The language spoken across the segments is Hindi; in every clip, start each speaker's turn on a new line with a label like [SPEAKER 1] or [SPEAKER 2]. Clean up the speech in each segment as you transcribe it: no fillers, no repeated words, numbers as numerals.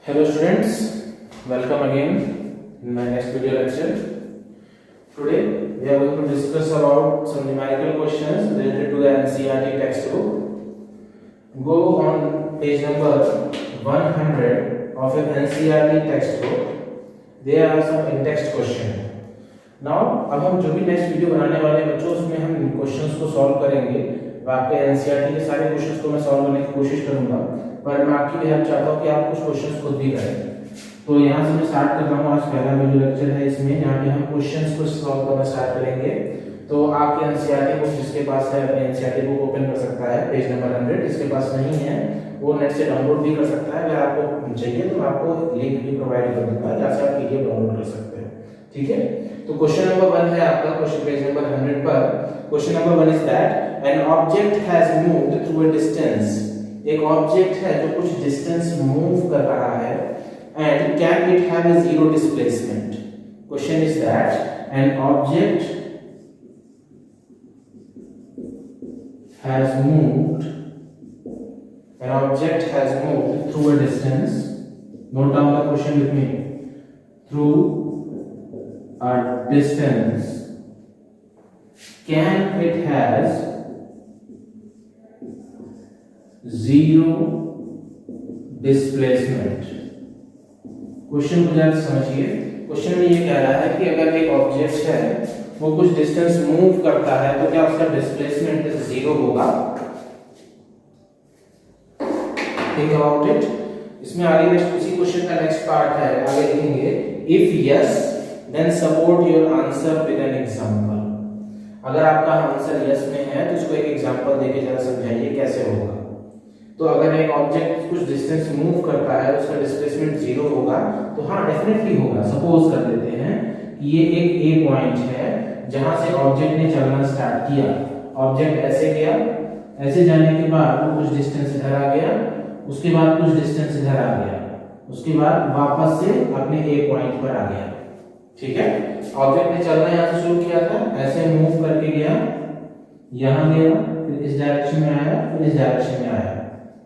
[SPEAKER 1] Hello students, welcome again in my next video lecture. Today we are going to discuss about some numerical questions related to the NCERT textbook. Go on page number 100 of an NCERT textbook. There are some in-text questions. Now अब हम जो भी नेक्स्ट वीडियो बनाने वाले हैं बच्चों उसमें हम क्वेश्चंस को सॉल्व करेंगे। आपके एनसीईआरटी के सारे क्वेश्चंस को मैं सॉल्व करने की कोशिश करूंगा, पर मैं आपकी भी हेल्प चाहता हूं कि आप कुछ क्वेश्चंस खुद भी करें। तो यहां से मैं स्टार्ट कर रहा हूं। आज पहला वीडियो लेक्चर है इसमें, जहां पे हम क्वेश्चंस को सॉल्व करना स्टार्ट करेंगे। तो आपके एनसीईआरटी बुक जिसके पास है अपने एनसीईआरटी बुक ओपन कर सकता है, पेज नंबर 100। जिसके पास नहीं है वो नेट से डाउनलोड भी कर सकता है। अगर आपको चाहिए तो मैं आपको लिंक भी प्रोवाइड कर दूंगा जहां से आप पीडीएफ डाउनलोड कर सकते हैं। ठीक है, तो क्वेश्चन नंबर 1 है आपका, क्वेश्चन पेज नंबर 100 पर। Question number 1 is that an object has moved through a distance. एक ऑब्जेक्ट है जो कुछ डिस्टेंस मूव कर रहा है, and can it have a zero displacement. Question is that an object has moved through a distance. Note down the question with me. Through a distance, can it has zero displacement? Question को जरा समझिए। क्वेश्चन में ये कह रहा है कि अगर एक ऑब्जेक्ट है वो कुछ डिस्टेंस मूव करता है तो क्या उसका डिस्प्लेसमेंट जीरो होगा? Think about it. इसमें आगे नेक्स्ट उसी क्वेश्चन का नेक्स्ट पार्ट है, आगे लिखेंगे if yes then support your answer with an example. अगर आपका आंसर यस में है तो इसको एक एग्जांपल देके जरा समझाइए कैसे होगा। तो अगर एक ऑब्जेक्ट कुछ डिस्टेंस मूव करता है उसका डिस्प्लेसमेंट जीरो होगा, तो हाँ डेफिनेटली होगा। सपोज कर लेते हैं कि ये एक ए पॉइंट है जहां से ऑब्जेक्ट ने चलना स्टार्ट किया। ऑब्जेक्ट ऐसे गया, ऐसे जाने के बाद वो कुछ डिस्टेंस इधर आ गया, उसके बाद कुछ डिस्टेंस इधर आ गया, उसके बाद वापस से अपने ए पॉइंट पर आ गया। ठीक है, ऑब्जेक्ट ने चलना यहां से शुरू किया था, ऐसे मूव करके गया, यहां गया, फिर इस डायरेक्शन में आया, फिर इस डायरेक्शन में आया,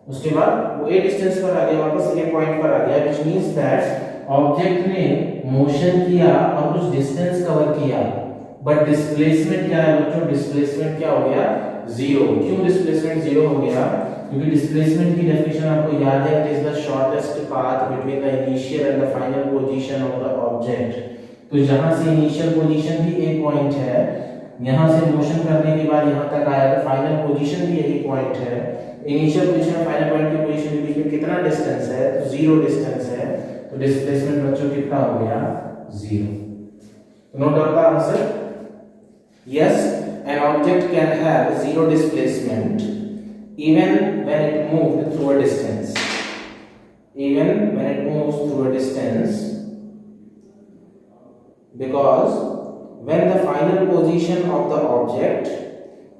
[SPEAKER 1] उसके बाद वो ए डिस्टेंस पर आ गया, वापस ए पॉइंट पर आ गया। व्हिच मींस दैट ऑब्जेक्ट ने मोशन किया और कुछ डिस्टेंस कवर किया, बट डिस्प्लेसमेंट क्या है बच्चों? डिस्प्लेसमेंट क्या हो गया? जीरो। क्यों डिस्प्लेसमेंट जीरो हो गया? क्योंकि डिस्प्लेसमेंट की डेफिनेशन आपको याद है, it is the shortest path between the initial and the final position of the object. तो जहां से इनिशियल पोजीशन भी ए पॉइंट है, यहां से मोशन करने के बाद यहां तक आया तो फाइनल पोजीशन भी यही पॉइंट है। इनिशियल पोजीशन और फाइनल पॉइंट की पोजीशन के बीच में कितना डिस्टेंस है? तो जीरो डिस्टेंस है। तो डिस्प्लेसमेंट बच्चों कितना हो गया? Zero. Note down the answer. Yes, an object can have zero displacement even when it moved through a distance. Even when it moves through a distance, because when the final position of the object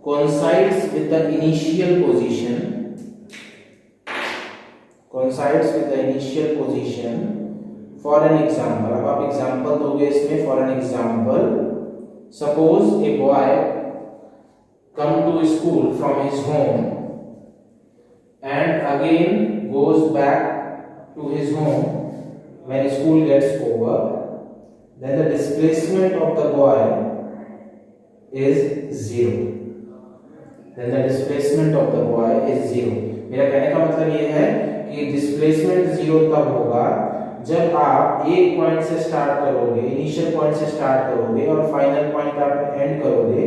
[SPEAKER 1] coincides with the initial position, for an example, अब आप एग्जांपल दोगे इसमें। For an example, suppose a boy come to school from his home and again goes back to his home when school gets over, then the displacement of the boy is zero. मेरा कहने का मतलब ये है कि डिस्प्लेसमेंट जीरो तब होगा जब आप एक पॉइंट से स्टार्ट करोगे, इनिशियल पॉइंट से स्टार्ट करोगे और फाइनल पॉइंट आप एंड करोगे,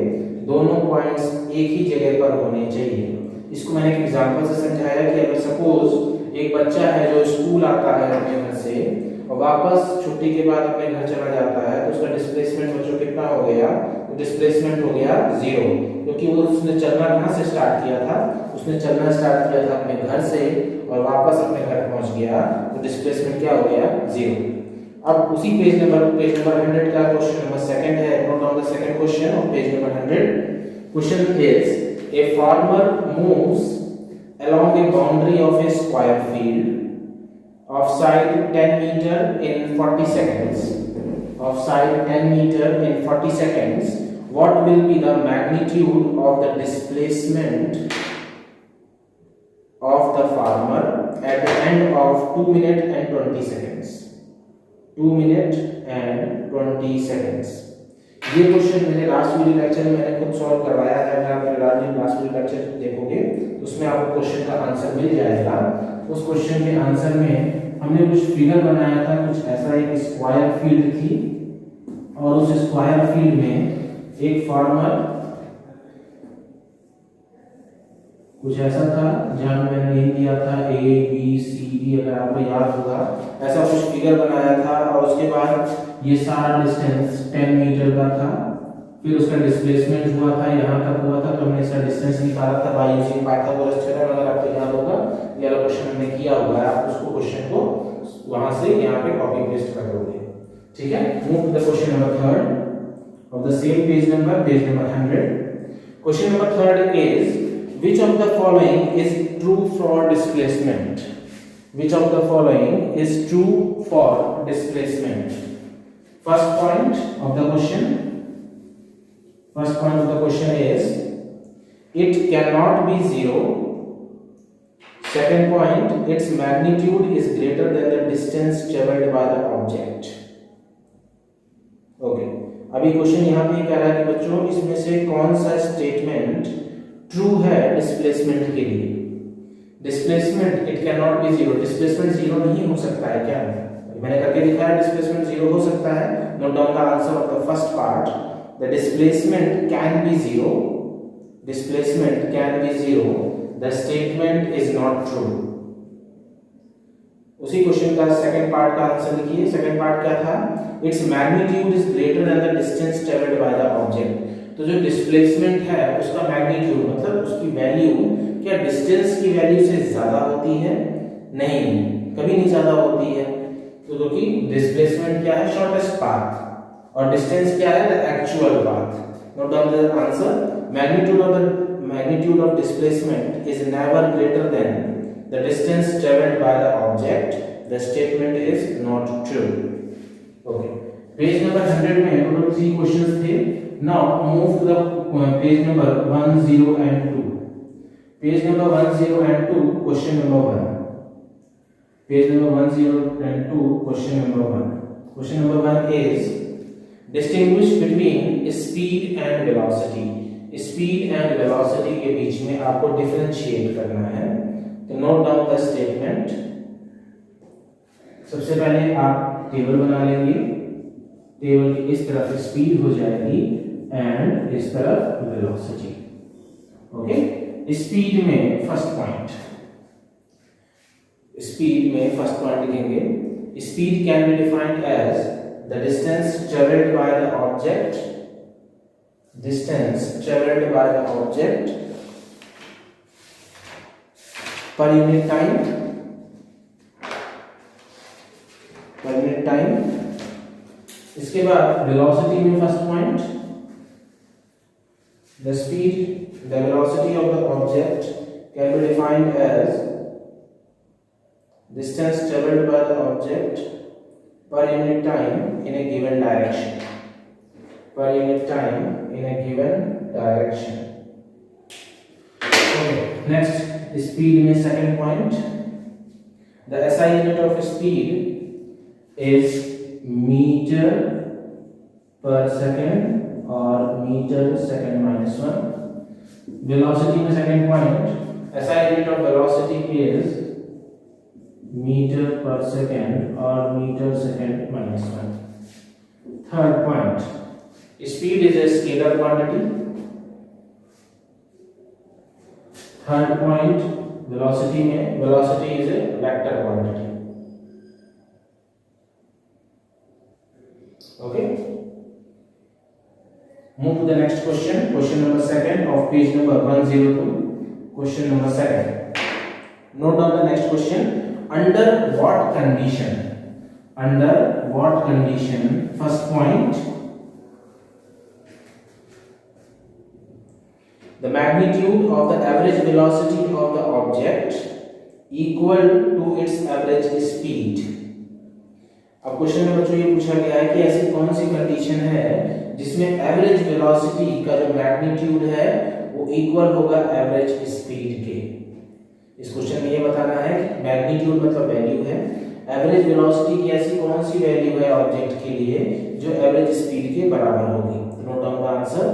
[SPEAKER 1] दोनों पॉइंट्स एक ही जगह पर होने चाहिए। इसको मैंने एक एग्जांपल से समझाया कि अगर सपोज एक बच्चा है जो स्कूल आता है अपने घर से और वापस छुट्टी के बाद अपने घर चला जाता है, तो उसका डिस्प्लेसमेंट बच्चों कितना हो गया? तो डिस्प्लेसमेंट हो गया जीरो, क्योंकि वो उसने चलना कहां से स्टार्ट किया था? उसने चलना स्टार्ट किया था अपने घर से और वापस अपने घर पहुंच गया, तो डिस्प्लेसमेंट क्या हो गया? जीरो। अब उसी पेज नंबर 100 का क्वेश्चन नंबर 2 है। Note down the second question of page number 100. Question is, a farmer moves along a boundary of a square field of side 10 meter in 40 seconds. What will be the magnitude of the displacement of the farmer at the end of 2 minutes and 20 seconds. 2 minutes and 20 seconds. ये क्वेश्चन मैंने लास्ट वीडियो लेक्चर में मैंने खुद सॉल्व करवाया है। अगर आप लास्ट वीडियो लेक्चर देखोगे तो उसमें आपको क्वेश्चन का आंसर मिल जाएगा। उस क्वेश्चन के आंसर में हमने कुछ फिगर बनाया था, कुछ ऐसा एक स्क्वायर फील्ड थी और उस स्क्वायर फील्ड में एक फार्मर कुछ ऐसा था जहां मैंने ये दिया था A B C D, अगर आपको याद होगा ऐसा कुछ फिगर बनाया था और उसके बाद ये सारा डिस्टेंस 10 मीटर का था। फिर उसका डिस्प्लेसमेंट हुआ था, यहाँ तक हुआ था, तो हमने इसका डिस्टेंस निकाला था बाय यूजिंग पाइथागोरस थ्योरम। अगर आपको याद होगा ये वाला क्वेश्चन हमने किया हुआ है, आप उसको क्वेश्चन को वहां से यहाँ पे कॉपी पेस्ट कर दोगे। ठीक है, move to the question number 3 of the same page number 100। Question number 3 is which of the following is true for displacement? Which of the following is true for displacement? First point of the question is it cannot be 0. Second point, its magnitude is greater than the distance traveled by the object. Okay, अभी क्वेश्चन यहाँ पे कह रहा है कि बच्चों इसमें से कौन सा स्टेटमेंट ट्रू है डिस्प्लेसमेंट के लिए। Displacement it can not be 0, displacement 0 नहीं हो सकता है क्या? मैंने करके दिखाया डिस्प्लेसमेंट 0 हो सकता है। Note down the answer of the first part, the displacement can be 0, displacement can be 0, the statement is not true. उसी क्वेश्चन का सेकंड पार्ट का आंसर लिखिए। सेकंड पार्ट क्या था? Its magnitude is greater than the distance travelled by the object. तो जो डिस्प्लेसमेंट है उसका मैग्नीट्यूड मतलब उसकी वैल्यू क्या डिस्टेंस की वैल्यू से ज्यादा होती है? नहीं, कभी नहीं ज्यादा होती है। तो क्योंकि डिस्प्लेसमेंट क्या है? शॉर्टेस्ट पाथ, और डिस्टेंस क्या है? The actual path. Note down the answer, magnitude of displacement is never greater than the distance travelled by the object, the statement is not true. Okay, page number 100 में टोटल 3 क्वेश्चंस थे। Now move to the page number 10 and 2. Page number 10 and 2, question number 1. Page number 10 and 2, question number 1. Question number 1 is distinguish between speed and velocity. Speed and velocity के बीच में आपको differentiate करना है। तो note down the statement. सबसे पहले आप टेबल बना लेंगे। टेबल की इस तरफ स्पीड हो जाएगी एंड इस तरफ वेलोसिटी। ओके, स्पीड में फर्स्ट पॉइंट, लिखेंगे speed can be defined as the distance travelled by the object, per unit time. इसके बाद वेलोसिटी में first point, the velocity of the object can be defined as distance traveled by the object per unit time in a given direction, Okay, next speed में second point, the SI unit of speed is meter per second और मीटर सेकंड माइनस 1। वेलोसिटी में second point, SI unit of velocity is metre per second और metre second minus 1। Third point, speed is a scalar quantity. Third point, velocity में velocity is a vector quantity. Okay, move to the next question, question number 2 of page number 102. Question number 2, note down the next question, under what condition, first point, the magnitude of the average velocity of the object equal to its average speed। अब क्वेश्चन में बच्चों ये पूछा गया है कि ऐसी कौन सी कंडीशन है जिसमें एवरेज वेलोसिटी का जो मैग्नीट्यूड है वो इक्वल होगा एवरेज स्पीड के। इस क्वेश्चन में ये बताना है कि मैग्नीट्यूड मतलब वैल्यू है, एवरेज वेलोसिटी की ऐसी कौन सी वैल्यू है ऑब्जेक्ट के लिए जो एवरेज स्पीड के बराबर होगी। Note down the answer.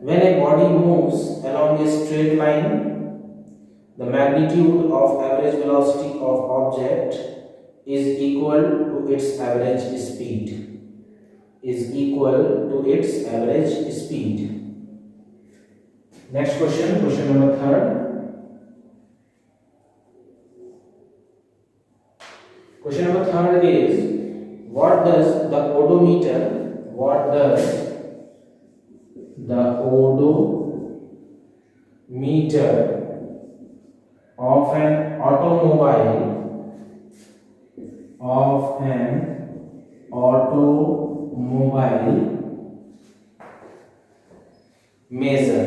[SPEAKER 1] When a body moves along a straight line the magnitude of average velocity of object is equal to its average speed, is equal to its average speed. Next question, question number 3rd. Question number 3rd is what does the odometer of an automobile measure.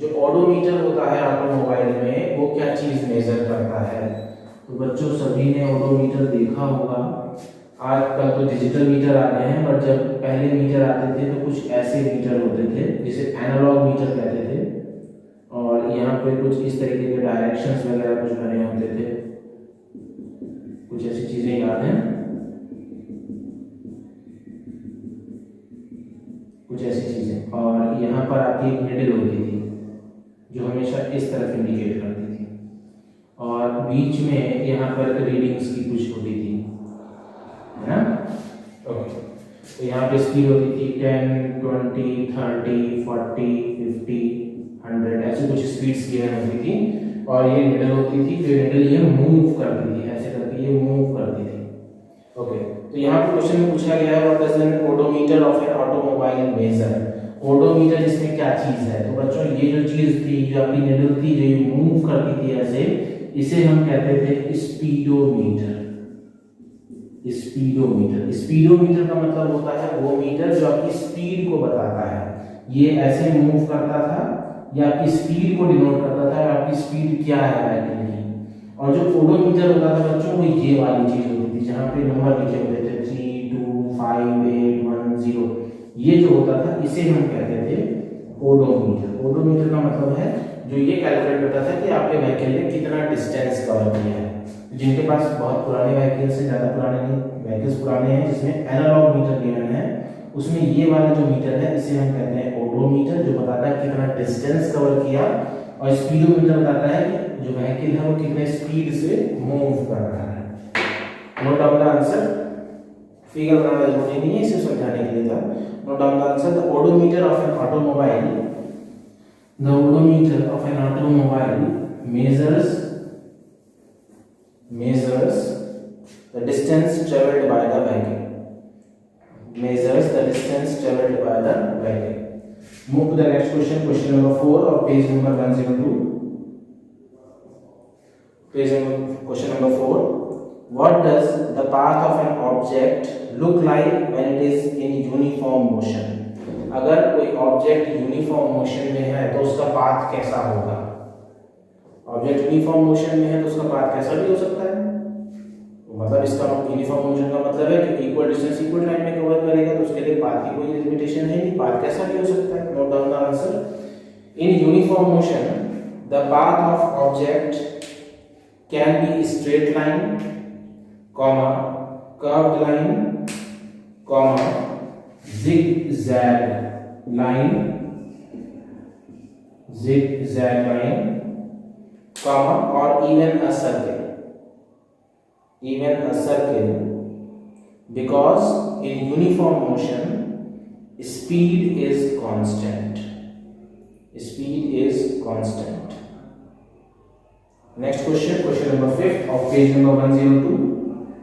[SPEAKER 1] जो ओडोमीटर होता है ऑटोमोबाइल में वो क्या चीज मेजर करता है। तो बच्चों सभी ने ओडोमीटर देखा होगा। आजकल तो डिजिटल मीटर आ गए हैं, बट जब पहले मीटर आते थे तो कुछ ऐसे मीटर होते थे जिसे एनालॉग मीटर कहते थे, और यहाँ पे कुछ इस तरीके के डायरेक्शंस वगैरह कुछ बने होते थे, कुछ ऐसी चीजें याद हैं, कुछ ऐसी चीजें। और यहाँ पर आपकी एक निडल होती थी जो हमेशा इस तरफ इंडिकेट करती थी, और बीच में यहाँ पर रीडिंग्स की कुछ होती थी, है ना। ओके, तो यहाँ पे स्पीड होती थी 10, 20, 30, 40, 50, 100 ऐसी कुछ स्पीड्स गिवन होती थी, और ये निडल होती थी। जो निडल ये मूव करती थी, ऐसे करके ये मूव करती थी। ओके, तो यहाँ पे क्वेश्चन में पूछा गया है what does an odometer of an automobile measure. Odometer इसमें क्या चीज है। तो बच्चों ये जो चीज थी, जो आपकी निडल थी, जो ये मूव करती थी ऐसे, इसे हम कहते थे स्पीडोमीटर। स्पीडोमीटर, स्पीडोमीटर का मतलब होता है वो मीटर जो आपकी स्पीड को बताता है। ये ऐसे मूव करता था, ये आपकी स्पीड को डिनोट करता था, आपकी स्पीड क्या है व्हीकल की। और जो ओडोमीटर होता था बच्चों, वो ये वाली चीज होती थी जहाँ पे नंबर लिखे होते थे 3, 2, 5, 8, 1, 0। ये जो होता था इसे हम कहते थे ओडोमीटर। ओडोमीटर का मतलब है जो ये कैलकुलेट करता था कि आपके व्हीकल ने कितना डिस्टेंस कवर किया है। जिनके पास बहुत पुराने व्हीकल्स हैं, ज़्यादा पुराने नहीं, व्हीकल्स पुराने हैं जिसमें एनालॉग मीटर गिवन है, उसमें ये वाला जो मीटर है इसे हम कहते हैं ओडोमीटर, जो बताता है कितना डिस्टेंस कवर किया। और स्पीडोमीटर बताता है कि जो व्हीकल है वो कितने स्पीड से मूव कर रहा है। Note down the answer. Figure बनाना जरूरी नहीं है, इसे समझाने के लिए था। Note down the answer. The odometer of an automobile, the odometer of an automobile measures the distance traveled by the vehicle. Measures the distance traveled by the vehicle. Move to the next question, question number 4 of page number 102. Question number 4. What does the path of an object look like when it is in uniform motion? अगर कोई ऑब्जेक्ट यूनिफॉर्म मोशन में है तो उसका पाथ कैसा होगा। ऑब्जेक्ट यूनिफॉर्म मोशन में है तो उसका पाथ कैसा भी हो सकता है। मतलब इसका यूनिफॉर्म मोशन का मतलब है कि इक्वल डिस्टेंस इक्वल टाइम में कवर करेगा, तो उसके लिए पाथ की कोई लिमिटेशन है नहीं, पाथ कैसा भी हो सकता है। Note down the answer. In uniform motion the path of object can be straight line, comma curved line, comma zigzag line, comma, or even a circle, because in uniform motion speed is constant. Next question, question number 5 of page number 102.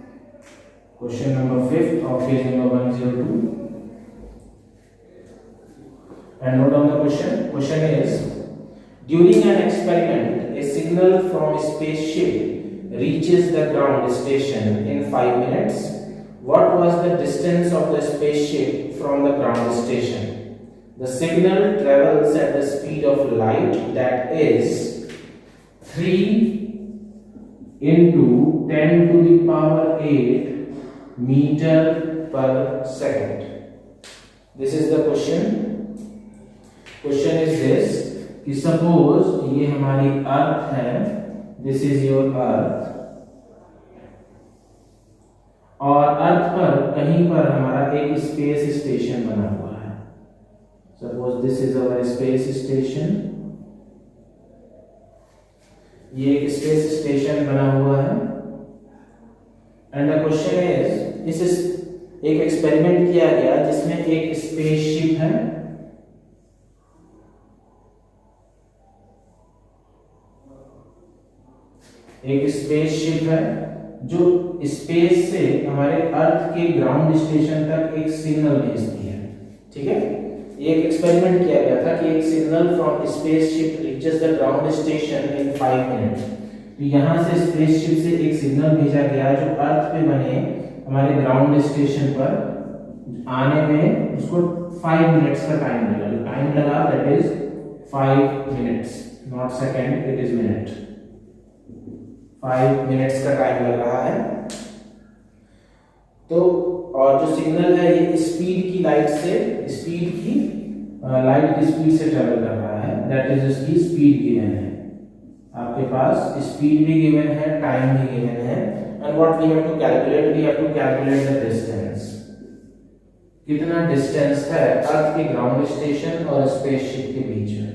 [SPEAKER 1] Question number 5 of page number 102. And note down the question. Question is, during an experiment, a signal from a spaceship reaches the ground station in 5 minutes. What was the distance of the spaceship from the ground station? The signal travels at the speed of light, that is 3 into 10 to the power 8 meter per second. This is the question. Question is this कि सपोज ये हमारी अर्थ है दिस इज योर अर्थ, और अर्थ पर कहीं पर हमारा एक स्पेस स्टेशन बना हुआ है। Suppose this is our space station, ये एक स्पेस स्टेशन बना हुआ है। एंड द क्वेश्चन इज, इस एक एक्सपेरिमेंट किया गया जिसमें एक स्पेसशिप है, एक स्पेसशिप है जो स्पेस से हमारे अर्थ के ग्राउंड स्टेशन तक एक सिग्नल भेजती है। ठीक है, एक एक्सपेरिमेंट किया गया था कि एक signal from spaceship reaches the ground station in 5 minutes. तो यहाँ से स्पेसशिप से एक सिग्नल भेजा गया जो अर्थ पे बने हमारे ग्राउंड स्टेशन पर आने में उसको 5 मिनट्स का टाइम लगा। जो टाइम लगा that is 5 minutes, not second, it is minute. 5 minutes का टाइम लग रहा है। तो और जो सिग्नल है ये स्पीड की लाइट से, स्पीड की लाइट की स्पीड से ट्रेवल कर रहा है, दैट इज इसकी स्पीड गिवन है। आपके पास स्पीड भी गिवन है, टाइम भी गिवन है, and what we have to calculate, we have to calculate the distance. कितना डिस्टेंस है अर्थ के ग्राउंड स्टेशन और स्पेसशिप के बीच में।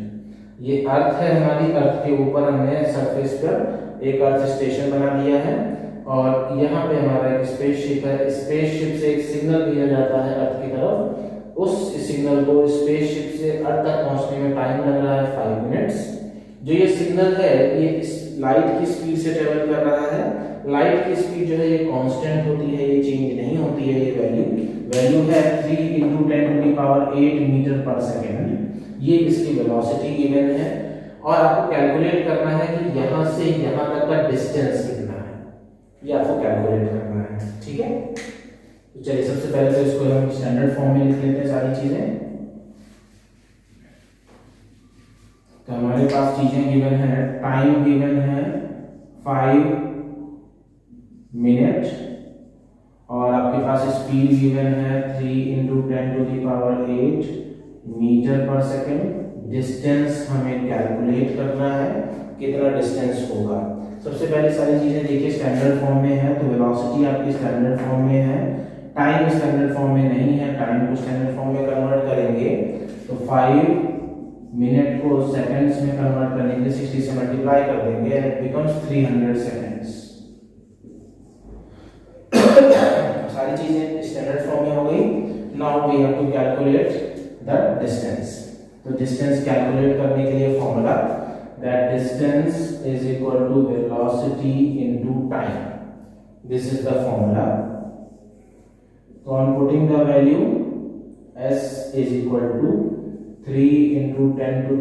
[SPEAKER 1] ये अर्थ है हमारी, अर्थ के ऊपर हमने सरफेस पर एक अर्थ स्टेशन बना दिया है, और यहाँ पे हमारा एक स्पेसशिप है। स्पेसशिप से एक सिग्नल भेजा जाता है अर्थ की तरफ, उस सिग्नल को स्पेसशिप से अर्थ तक पहुंचने में टाइम लग रहा है 5 मिनट्स। जो ये सिग्नल है ये लाइट की स्पीड से ट्रेवल कर रहा है। लाइट की स्पीड जो है ये कांस्टेंट होती है, ये चेंज नहीं होती है। ये वैल्यू है 3 × 10⁸ मीटर पर सेकेंड। ये इसकी वेलोसिटी गिवन है, और आपको कैलकुलेट करना है कि यहाँ से यहाँ तक का डिस्टेंस कितना है, ये आपको कैलकुलेट करना है। ठीक है, तो चलिए सबसे पहले तो इसको हम स्टैंडर्ड फॉर्म में लिख लेते हैं सारी चीजें। तो हमारे पास चीजें गिवन है, टाइम गिवन है 5 मिनट, और आपके पास स्पीड गिवन है 3 × 10⁸ मीटर पर सेकेंड। डिस्टेंस हमें कैलकुलेट करना है, कितना डिस्टेंस होगा। सबसे पहले सारी चीजें देखिए स्टैंडर्ड फॉर्म में है, तो वेलोसिटी आपकी स्टैंडर्ड फॉर्म में है, टाइम स्टैंडर्ड फॉर्म में नहीं है, टाइम को स्टैंडर्ड फॉर्म में कन्वर्ट करेंगे तो 5 मिनट को सेकंड्स में कन्वर्ट करने के लिए 60 से मल्टीप्लाई कर देंगे एंड इट बिकम्स 300 सेकंड्स। सारी चीजें स्टैंडर्ड फॉर्म में हो गई। Now we have to calculate the distance. तो डिस्टेंस कैलकुलेट करने के लिए formula, that distance is equal to velocity into time. This is the formula. So on putting the value, s is equal to 3 × 10⁸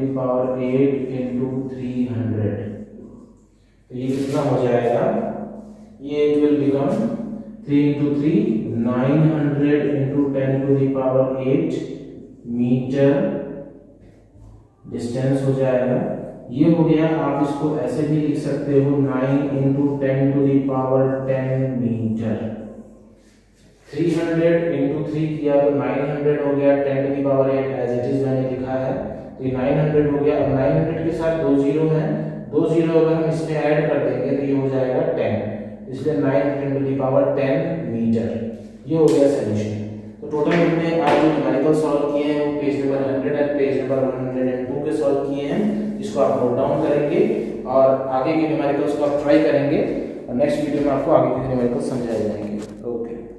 [SPEAKER 1] into 300. तो ये कितना हो जाएगा, ये it will become 3 × 3 900 × 10⁸ metre distance हो जाएगा। ये हो गया। आप इसको ऐसे भी लिख सकते हो 9 × 10⁻10 मीटर। 300 × 3 किया तो 900 हो गया, 10⁸ एज इट इज मैंने लिखा है, तो ये 900 हो गया। अब 900 के साथ 2 जीरो हैं, 2 जीरो अगर हम इसमें ऐड कर देंगे तो ये हो जाएगा 10, इसलिए 9 × 10⁻10 मीटर। ये हो गया सोल्यूशन। तो टोटल हमने आज जो न्यूमेरिकल सॉल्व किए हैं वो पेज नंबर 100 और पेज नंबर 102 पे सॉल्व किए हैं, इसको आप नोट डाउन करेंगे और आगे के न्यूमेरिकल्स को आप ट्राई करेंगे, और नेक्स्ट वीडियो में आपको आगे के न्यूमेरिकल्स समझाए जाएंगे। ओके।